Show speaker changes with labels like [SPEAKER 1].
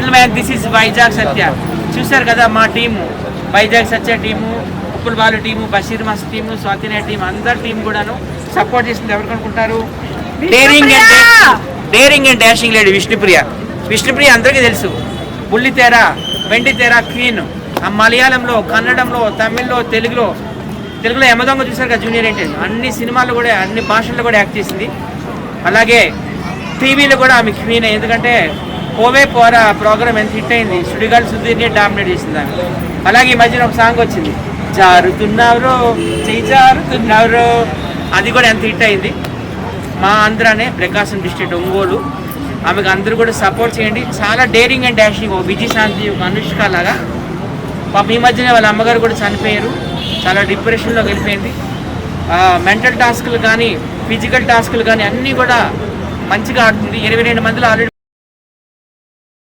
[SPEAKER 1] Gentlemen, this is Vizag Satya. చూశారు కదా మా team, Vizag Satya team, Uppal Balu team, Basheer mass team, స్వాతినే టీం, అందరు టీం కూడాను సపోర్ట్ చేసింది. ఎవరు అనుకుంటారు? Daring and dashing lady Vishnupriya. Vishnupriya అందరికీ తెలుసు. బుల్లితెర, వెండితెర క్వీన్. ఆ మలయాళంలో, కన్నడంలో, తమిళ్లో, తెలుగులో యమదొంగ చూశారు కదా జూనియర్ ఎన్టీఆర్, అన్ని సినిమాల్లో కూడా అన్ని భాషల్లో కూడా యాక్ట్ చేసింది. అలాగే టీవీలో కూడా ఆమె క్వీన్. ఎందుకంటే పోవే పోరా ప్రోగ్రామ్ ఎంత హిట్ అయింది, సుడిగాలి సుధీర్ని డామినేట్ చేసింది ఆమె. అలాగే ఈ మధ్యన ఒక సాంగ్ వచ్చింది, జారుతున్నారు జారుతున్నారు, అది కూడా ఎంత హిట్ అయింది. మా ఆంధ్రానే, ప్రకాశం డిస్ట్రిక్ట్, ఒంగోలు. ఆమెకు అందరూ కూడా సపోర్ట్ చేయండి. చాలా డేరింగ్ అండ్ డాషింగ్, ఒక విజయశాంతి, ఒక అనుష్క లాగా. పాప ఈ మధ్యనే వాళ్ళ అమ్మగారు కూడా చనిపోయారు, చాలా డిప్రెషన్లోకి వెళ్ళిపోయింది. మెంటల్ టాస్క్లు కానీ ఫిజికల్ టాస్క్లు కానీ అన్నీ కూడా మంచిగా ఆడుతుంది. 22 మందిలో ఆల్రెడీ